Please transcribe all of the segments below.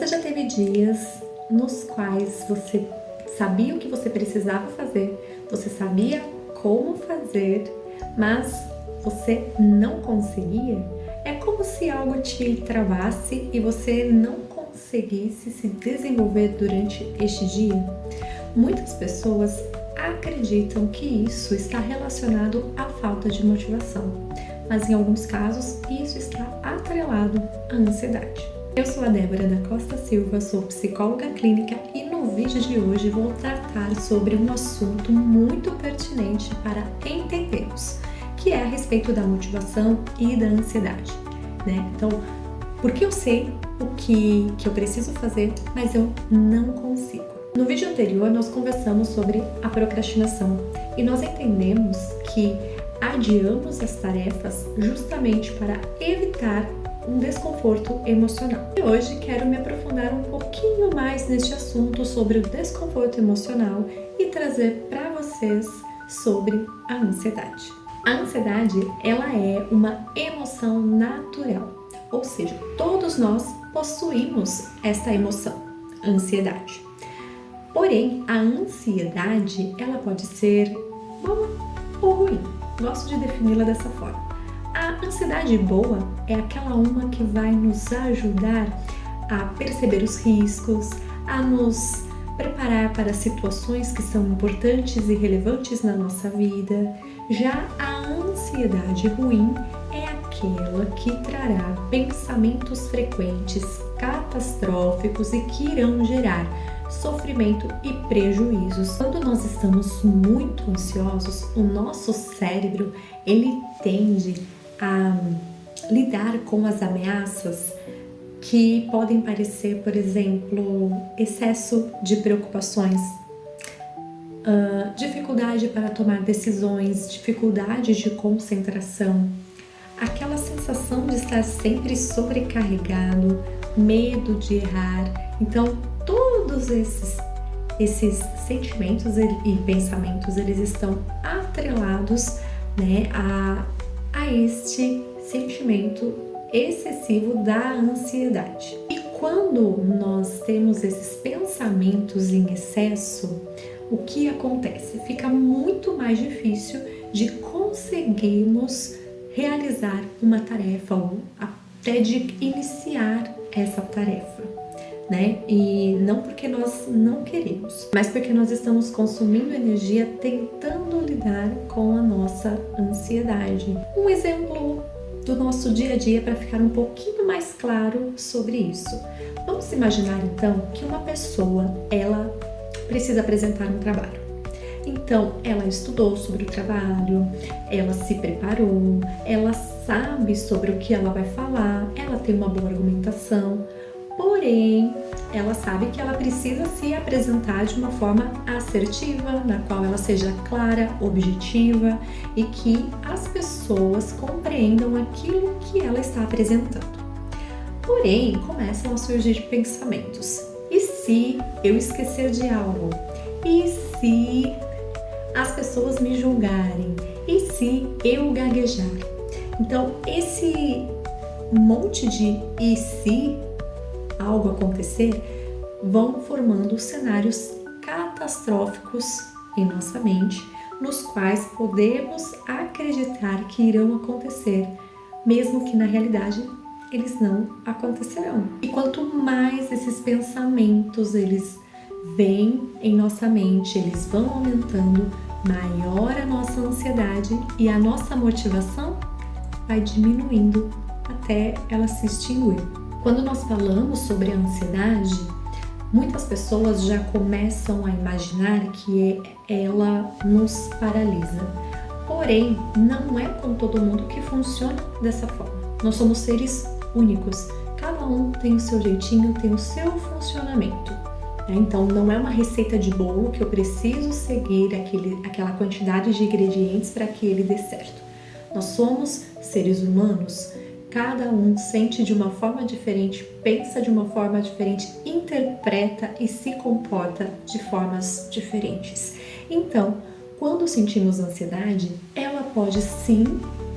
Você já teve dias nos quais você sabia o que você precisava fazer, você sabia como fazer, mas você não conseguia? É como se algo te travasse e você não conseguisse se desenvolver durante este dia? Muitas pessoas acreditam que isso está relacionado à falta de motivação, mas em alguns casos isso está atrelado à ansiedade. Eu sou a Débora da Costa Silva, sou psicóloga clínica e no vídeo de hoje vou tratar sobre um assunto muito pertinente para entendermos, que é a respeito da motivação e da ansiedade, né? Então, porque eu sei o que eu preciso fazer, mas eu não consigo. No vídeo anterior nós conversamos sobre a procrastinação e nós entendemos que adiamos as tarefas justamente para evitar um desconforto emocional. E hoje quero me aprofundar um pouquinho mais neste assunto sobre o desconforto emocional e trazer para vocês sobre a ansiedade. A ansiedade, ela é uma emoção natural, ou seja, todos nós possuímos esta emoção, ansiedade. Porém, a ansiedade, ela pode ser boa ou ruim. Gosto de defini-la dessa forma. A ansiedade boa é aquela uma que vai nos ajudar a perceber os riscos, a nos preparar para situações que são importantes e relevantes na nossa vida. Já a ansiedade ruim é aquela que trará pensamentos frequentes, catastróficos e que irão gerar sofrimento e prejuízos. Quando nós estamos muito ansiosos, o nosso cérebro ele tende a lidar com as ameaças que podem parecer, por exemplo, excesso de preocupações, dificuldade para tomar decisões, dificuldade de concentração, aquela sensação de estar sempre sobrecarregado, medo de errar. Então, todos esses sentimentos e pensamentos, eles estão atrelados, né, a este sentimento excessivo da ansiedade. E quando nós temos esses pensamentos em excesso, o que acontece? Fica muito mais difícil de conseguirmos realizar uma tarefa ou até de iniciar essa tarefa, né? E não porque nós não queremos, mas porque nós estamos consumindo energia tentando lidar com a nossa ansiedade. Um exemplo do nosso dia a dia para ficar um pouquinho mais claro sobre isso. Vamos imaginar então que uma pessoa, ela precisa apresentar um trabalho. Então, ela estudou sobre o trabalho, ela se preparou, ela sabe sobre o que ela vai falar, ela tem uma boa argumentação, porém, ela sabe que ela precisa se apresentar de uma forma assertiva, na qual ela seja clara, objetiva e que as pessoas compreendam aquilo que ela está apresentando. Porém, começam a surgir pensamentos. E se eu esquecer de algo? E se as pessoas me julgarem? E se eu gaguejar? Então, esse monte de e se algo acontecer, vão formando cenários catastróficos em nossa mente, nos quais podemos acreditar que irão acontecer, mesmo que na realidade eles não acontecerão. E quanto mais esses pensamentos eles vêm em nossa mente, eles vão aumentando, maior a nossa ansiedade e a nossa motivação vai diminuindo até ela se extinguir. Quando nós falamos sobre a ansiedade, muitas pessoas já começam a imaginar que ela nos paralisa. Porém, não é com todo mundo que funciona dessa forma. Nós somos seres únicos. Cada um tem o seu jeitinho, tem o seu funcionamento. Então, não é uma receita de bolo que eu preciso seguir aquela quantidade de ingredientes para que ele dê certo. Nós somos seres humanos. Cada um sente de uma forma diferente, pensa de uma forma diferente, interpreta e se comporta de formas diferentes. Então, quando sentimos ansiedade, ela pode sim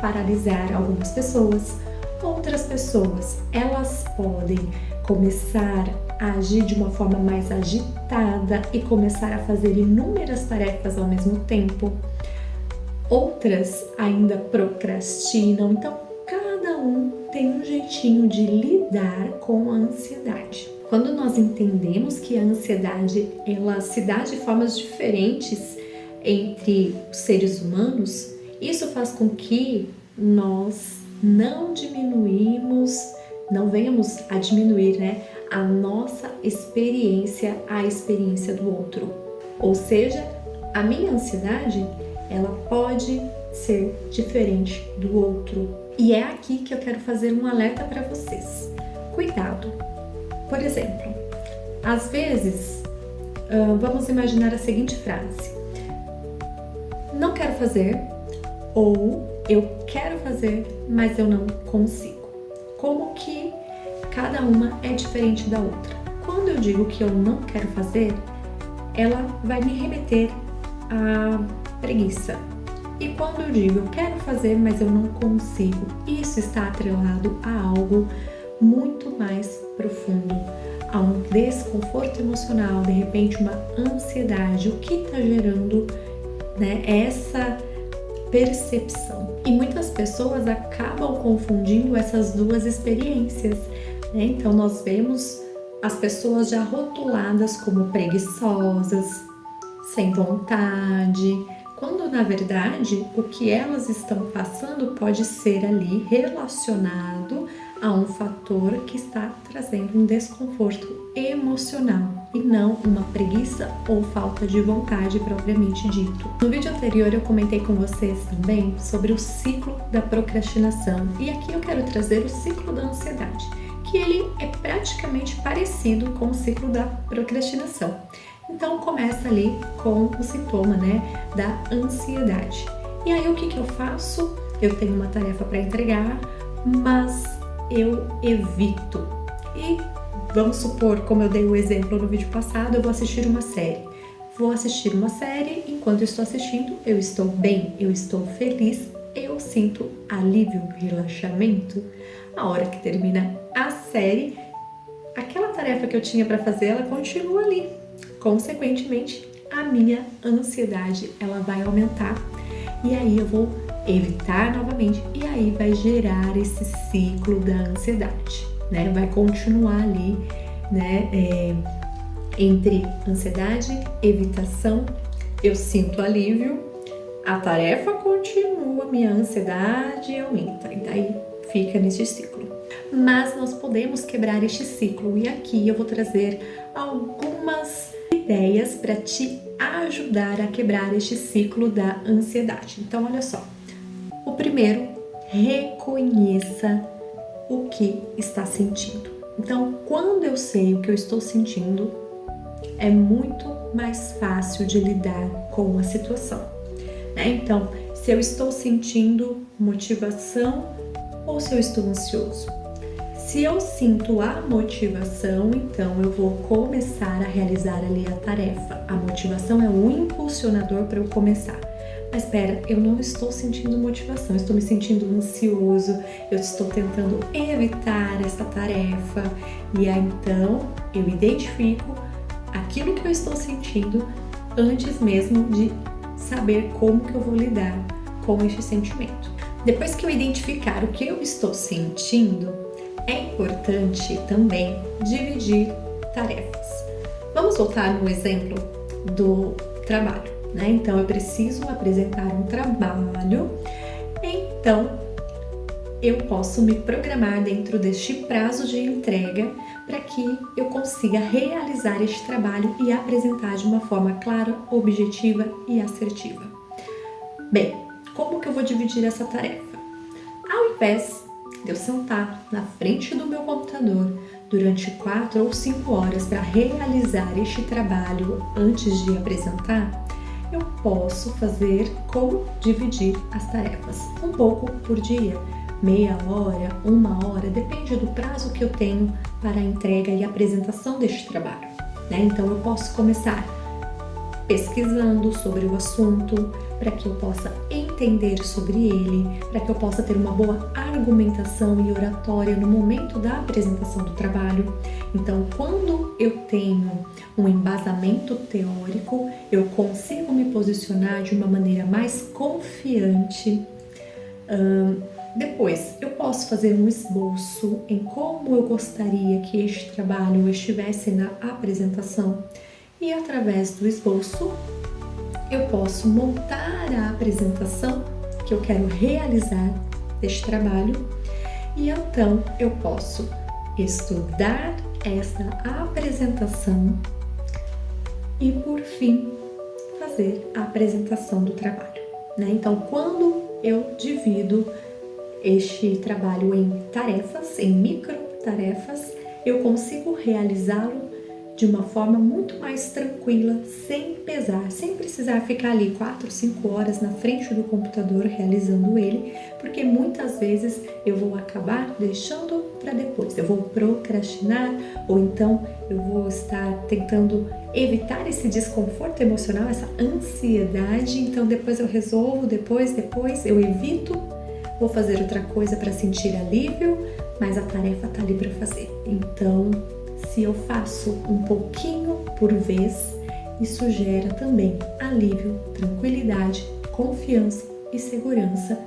paralisar algumas pessoas. Outras pessoas, elas podem começar a agir de uma forma mais agitada e começar a fazer inúmeras tarefas ao mesmo tempo. Outras ainda procrastinam. Então, cada um tem um jeitinho de lidar com a ansiedade. Quando nós entendemos que a ansiedade ela se dá de formas diferentes entre os seres humanos, isso faz com que nós não venhamos a diminuir, a nossa experiência, a experiência do outro. Ou seja, a minha ansiedade, ela pode ser diferente do outro. E é aqui que eu quero fazer um alerta para vocês. Cuidado! Por exemplo, às vezes, vamos imaginar a seguinte frase: não quero fazer, ou eu quero fazer, mas eu não consigo. Como que cada uma é diferente da outra. Quando eu digo que eu não quero fazer, ela vai me remeter à preguiça. E quando eu digo eu quero fazer, mas eu não consigo, isso está atrelado a algo muito mais profundo, a um desconforto emocional, de repente uma ansiedade, o que está gerando essa percepção. E muitas pessoas acabam confundindo essas duas experiências, Então nós vemos as pessoas já rotuladas como preguiçosas, sem vontade, quando na verdade o que elas estão passando pode ser ali relacionado a um fator que está trazendo um desconforto emocional e não uma preguiça ou falta de vontade propriamente dito. No vídeo anterior eu comentei com vocês também sobre o ciclo da procrastinação e aqui eu quero trazer o ciclo da ansiedade, que ele é praticamente parecido com o ciclo da procrastinação. Então começa ali com o sintoma, da ansiedade. E aí o que eu faço? Eu tenho uma tarefa para entregar, mas eu evito. E vamos supor, como eu dei o exemplo no vídeo passado, eu vou assistir uma série. Vou assistir uma série, enquanto eu estou assistindo, eu estou bem, eu estou feliz, eu sinto alívio, relaxamento. A hora que termina a série, aquela tarefa que eu tinha para fazer, ela continua ali. Consequentemente, a minha ansiedade ela vai aumentar e aí eu vou evitar novamente e aí vai gerar esse ciclo da ansiedade, Vai continuar ali, entre ansiedade, evitação, eu sinto alívio, a tarefa continua, minha ansiedade aumenta e daí fica nesse ciclo. Mas nós podemos quebrar este ciclo e aqui eu vou trazer algumas ideias para te ajudar a quebrar este ciclo da ansiedade. Então, olha só. O primeiro, reconheça o que está sentindo. Então, quando eu sei o que eu estou sentindo, é muito mais fácil de lidar com a situação, Então, se eu estou sentindo motivação ou se eu estou ansioso. Se eu sinto a motivação, então eu vou começar a realizar ali a tarefa. A motivação é o impulsionador para eu começar. Mas espera, eu não estou sentindo motivação, eu estou me sentindo ansioso, eu estou tentando evitar essa tarefa. E aí então eu identifico aquilo que eu estou sentindo antes mesmo de saber como que eu vou lidar com este sentimento. Depois que eu identificar o que eu estou sentindo, é importante também dividir tarefas. Vamos voltar no exemplo do trabalho, Então, eu preciso apresentar um trabalho, então eu posso me programar dentro deste prazo de entrega para que eu consiga realizar este trabalho e apresentar de uma forma clara, objetiva e assertiva. Bem, como que eu vou dividir essa tarefa? Ao invés de eu sentar na frente do meu computador durante 4 ou 5 horas para realizar este trabalho antes de apresentar, eu posso fazer como dividir as tarefas, um pouco por dia, meia hora, 1 hora, depende do prazo que eu tenho para a entrega e apresentação deste trabalho, Então eu posso começar pesquisando sobre o assunto para que eu possa entender entender sobre ele, para que eu possa ter uma boa argumentação e oratória no momento da apresentação do trabalho. Então, quando eu tenho um embasamento teórico, eu consigo me posicionar de uma maneira mais confiante. Depois, eu posso fazer um esboço em como eu gostaria que este trabalho estivesse na apresentação e, através do esboço, eu posso montar a apresentação que eu quero realizar deste trabalho e então eu posso estudar essa apresentação e, por fim, fazer a apresentação do trabalho, né? Então, quando eu divido este trabalho em tarefas, em microtarefas, eu consigo realizá-lo de uma forma muito mais tranquila, sem pesar, sem precisar ficar ali 4, 5 horas na frente do computador realizando ele, porque muitas vezes eu vou acabar deixando para depois, eu vou procrastinar ou então eu vou estar tentando evitar esse desconforto emocional, essa ansiedade, então depois eu resolvo, depois eu evito, vou fazer outra coisa para sentir alívio, mas a tarefa tá ali para fazer. Então, se eu faço um pouquinho por vez, isso gera também alívio, tranquilidade, confiança e segurança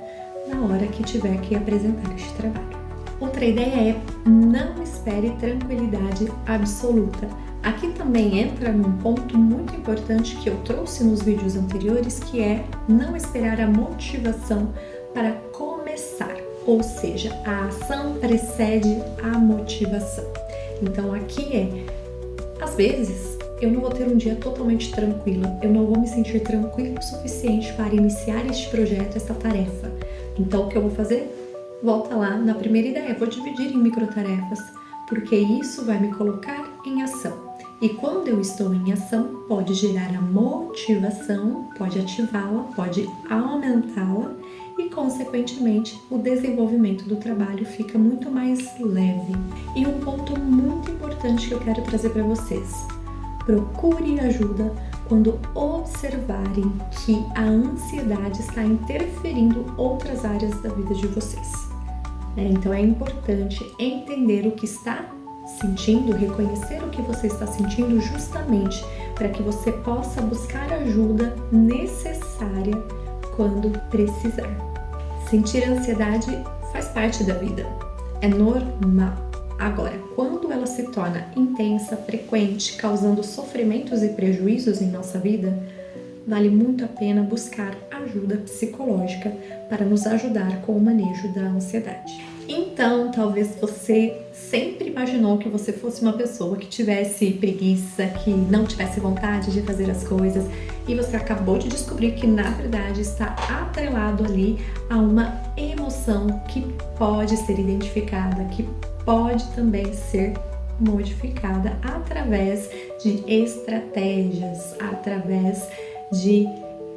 na hora que tiver que apresentar este trabalho. Outra ideia é não espere tranquilidade absoluta. Aqui também entra num ponto muito importante que eu trouxe nos vídeos anteriores, que é não esperar a motivação para começar, ou seja, a ação precede a motivação. Então aqui às vezes eu não vou ter um dia totalmente tranquila, eu não vou me sentir tranquilo o suficiente para iniciar este projeto, esta tarefa. Então o que eu vou fazer? Volta lá na primeira ideia, vou dividir em microtarefas, porque isso vai me colocar em ação. E quando eu estou em ação, pode gerar a motivação, pode ativá-la, pode aumentá-la e, consequentemente, o desenvolvimento do trabalho fica muito mais leve. E um ponto muito importante que eu quero trazer para vocês: procure ajuda quando observarem que a ansiedade está interferindo outras áreas da vida de vocês. Então é importante entender o que está sentindo, reconhecer o que você está sentindo justamente para que você possa buscar a ajuda necessária quando precisar. Sentir ansiedade faz parte da vida, é normal. Agora, quando ela se torna intensa, frequente, causando sofrimentos e prejuízos em nossa vida, vale muito a pena buscar ajuda psicológica para nos ajudar com o manejo da ansiedade. Então, talvez você sempre imaginou que você fosse uma pessoa que tivesse preguiça, que não tivesse vontade de fazer as coisas, e você acabou de descobrir que, na verdade, está atrelado ali a uma emoção que pode ser identificada, que pode também ser modificada através de estratégias, através de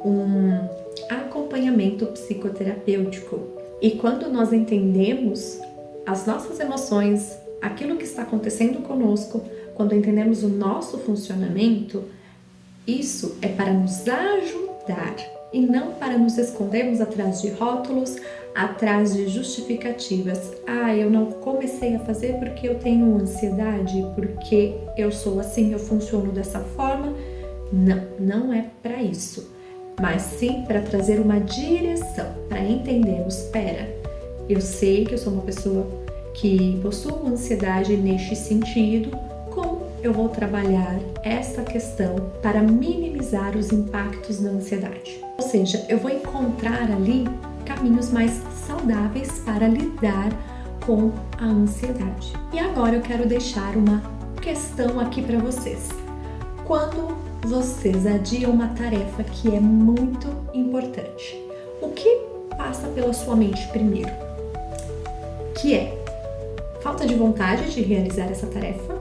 um acompanhamento psicoterapêutico. E quando nós entendemos as nossas emoções, aquilo que está acontecendo conosco, quando entendemos o nosso funcionamento, isso é para nos ajudar e não para nos escondermos atrás de rótulos, atrás de justificativas. Eu não comecei a fazer porque eu tenho ansiedade, porque eu sou assim, eu funciono dessa forma. Não é para isso, mas sim para trazer uma direção, para entendermos, eu sei que eu sou uma pessoa que possui ansiedade neste sentido, como eu vou trabalhar essa questão para minimizar os impactos da ansiedade. Ou seja, eu vou encontrar ali caminhos mais saudáveis para lidar com a ansiedade. E agora eu quero deixar uma questão aqui para vocês. Quando vocês adiam uma tarefa que é muito importante, o que passa pela sua mente primeiro? Que é falta de vontade de realizar essa tarefa?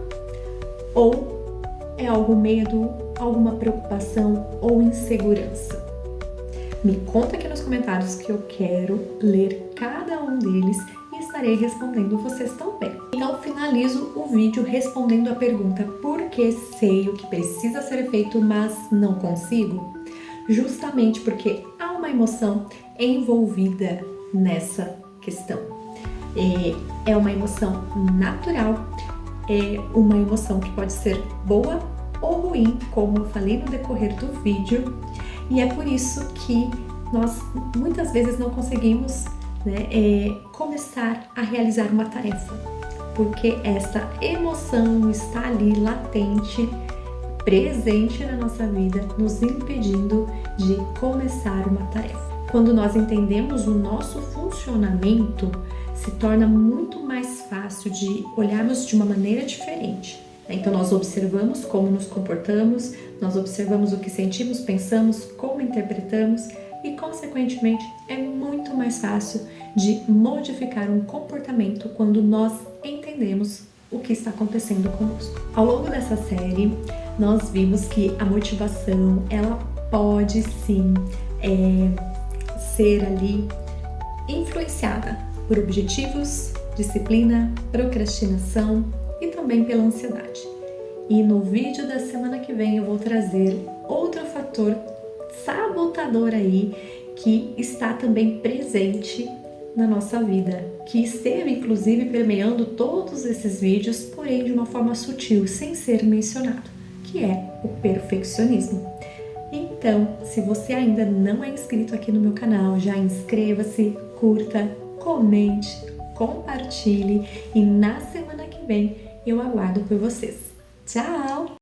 Ou é algum medo, alguma preocupação ou insegurança? Me conta aqui nos comentários que eu quero ler cada um deles e estarei respondendo vocês também. Então finalizo o vídeo respondendo a pergunta: por que sei o que precisa ser feito, mas não consigo? Justamente porque ao uma emoção envolvida nessa questão. É uma emoção natural, é uma emoção que pode ser boa ou ruim, como eu falei no decorrer do vídeo, e é por isso que nós muitas vezes não conseguimos, começar a realizar uma tarefa, porque essa emoção está ali latente, presente na nossa vida, nos impedindo de começar uma tarefa. Quando nós entendemos o nosso funcionamento, se torna muito mais fácil de olharmos de uma maneira diferente. Então nós observamos como nos comportamos, nós observamos o que sentimos, pensamos, como interpretamos e, consequentemente, é muito mais fácil de modificar um comportamento quando nós entendemos o que está acontecendo conosco. Ao longo dessa série, nós vimos que a motivação, ela pode sim ser ali influenciada por objetivos, disciplina, procrastinação e também pela ansiedade. E no vídeo da semana que vem eu vou trazer outro fator sabotador aí que está também presente na nossa vida, que esteve inclusive permeando todos esses vídeos, porém de uma forma sutil, sem ser mencionado, que é o perfeccionismo. Então, se você ainda não é inscrito aqui no meu canal, já inscreva-se, curta, comente, compartilhe e na semana que vem eu aguardo por vocês. Tchau!